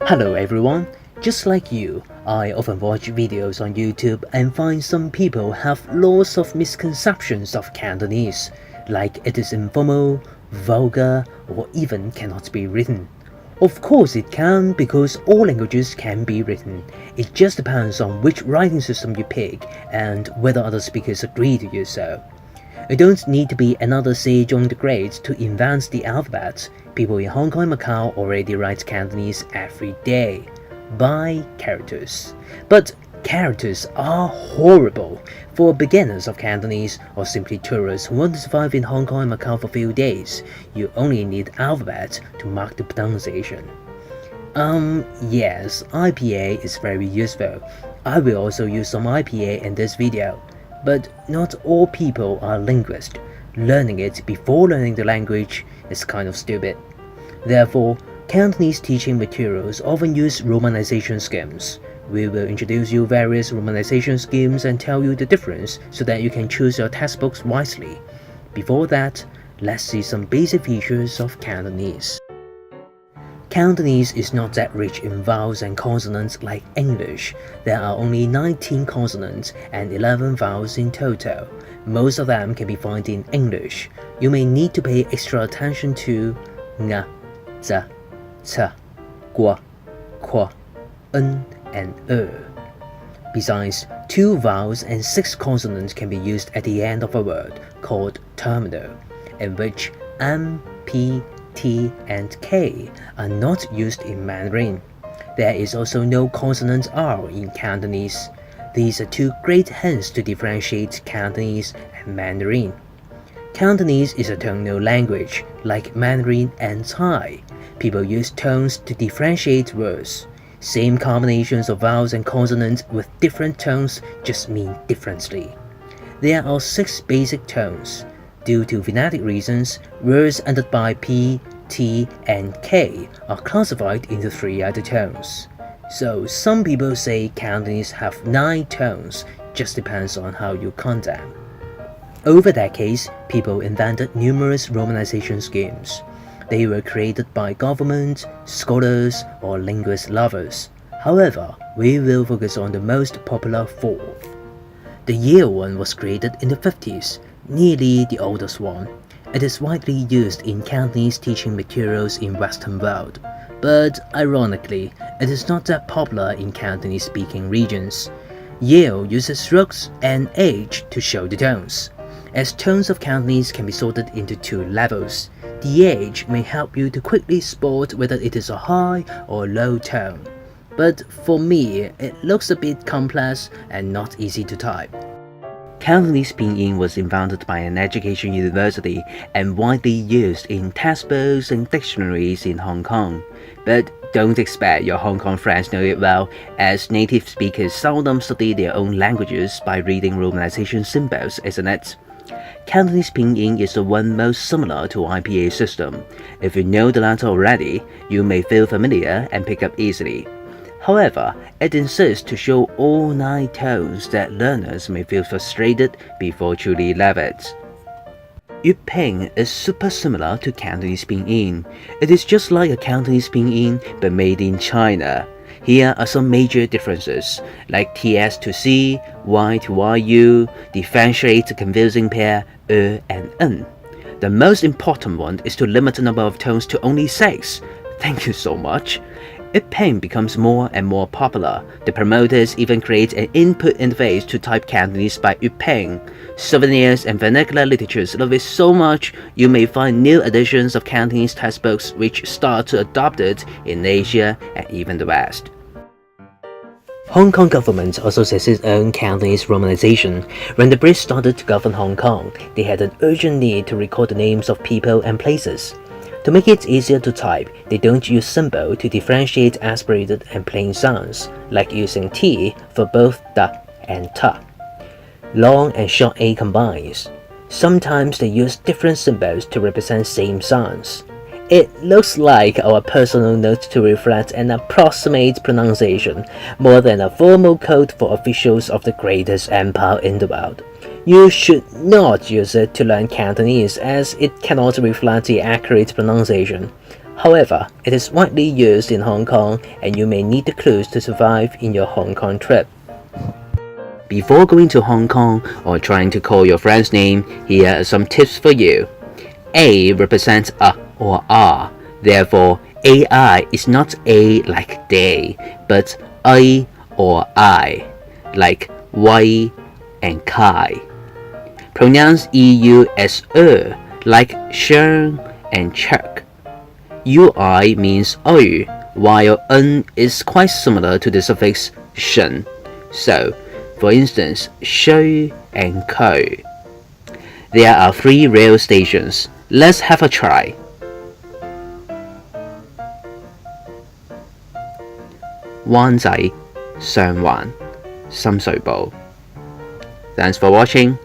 Hello everyone, just like you, I often watch videos on YouTube and find some people have lots of misconceptions of Cantonese, like it is informal, vulgar, or even cannot be written. Of course it can, because all languages can be written. It just depends on which writing system you pick and whether other speakers agree to do so. You don't need to be another Sejong the Great to invent the alphabet. People in Hong Kong and Macau already write Cantonese every day, by characters. But characters are horrible for beginners of Cantonese or simply tourists who want to survive in Hong Kong and Macau for a few days. You only need alphabet to mark the pronunciation. Yes, IPA is very useful. I will also use some IPA in this video. But not all people are linguists. Learning it before learning the language is kind of stupid. Therefore, Cantonese teaching materials often use romanisation schemes. We will introduce you various romanisation schemes and tell you the difference so that you can choose your textbooks wisely. Before that, let's see some basic features of Cantonese. Cantonese is not that rich in vowels and consonants like English. There are only 19 consonants and 11 vowels in total. Most of them can be found in English. You may need to pay extra attention to ng, z, c, gu, qu, n, and Besides, 2 vowels and 6 consonants can be used at the end of a word called terminal, in which m, p, T and K are not used in Mandarin. There is also no consonant R in Cantonese. These are 2 great hints to differentiate Cantonese and Mandarin. Cantonese is a tonal language, like Mandarin and Thai. People use tones to differentiate words. Same combinations of vowels and consonants with different tones just mean differently. There are 6 basic tones. Due to phonetic reasons, words ended by P, T, and K are classified into 3 other tones. So some people say Cantonese have 9 tones, just depends on how you count them. Over decades, people invented numerous romanization schemes. They were created by government, scholars, or linguist lovers. However, we will focus on the most popular 4. The Yale one was created in the 50s. Nearly the oldest one. It is widely used in Cantonese teaching materials in Western world, but ironically, it is not that popular in Cantonese-speaking regions. Yale uses strokes and age to show the tones. As tones of Cantonese can be sorted into 2 levels, the age may help you to quickly spot whether it is a high or low tone. But for me, it looks a bit complex and not easy to type. Cantonese pinyin was invented by an education university and widely used in textbooks and dictionaries in Hong Kong. But don't expect your Hong Kong friends know it well, as native speakers seldom study their own languages by reading romanization symbols, isn't it? Cantonese pinyin is the one most similar to IPA system. If you know the letter already, you may feel familiar and pick up easily. However, it insists to show all 9 tones that learners may feel frustrated before truly love it. Jyutping is super similar to Cantonese pinyin. It is just like a Cantonese pinyin but made in China. Here are some major differences, like TS to C, Y to YU, differentiate the confusing pair and N. The most important one is to limit the number of tones to only 6. Thank you so much. Jyutping becomes more and more popular. The promoters even create an input interface to type Cantonese by Jyutping. Souvenirs and vernacular literatures love it so much, you may find new editions of Cantonese textbooks which start to adopt it in Asia and even the West. Hong Kong government also has its own Cantonese romanization. When the British started to govern Hong Kong, they had an urgent need to record the names of people and places. To make it easier to type, they don't use symbol to differentiate aspirated and plain sounds, like using T for both da and ta. Long and short A combines. Sometimes they use different symbols to represent same sounds. It looks like our personal note to reflect an approximate pronunciation, more than a formal code for officials of the greatest empire in the world. You should not use it to learn Cantonese, as it cannot reflect the accurate pronunciation. However, it is widely used in Hong Kong and you may need the clues to survive in your Hong Kong trip. Before going to Hong Kong or trying to call your friend's name, here are some tips for you. A represents a or R, therefore AI is not A like day, but A or I, like Wei and Kai. Pronounce EU as like Sheng and Chuck. UI means O, while N is quite similar to the suffix shen. So, for instance, Shui and Ko. There are 3 rail stations. Let's have a try. 灣仔、上環、深水埗. Thanks for watching.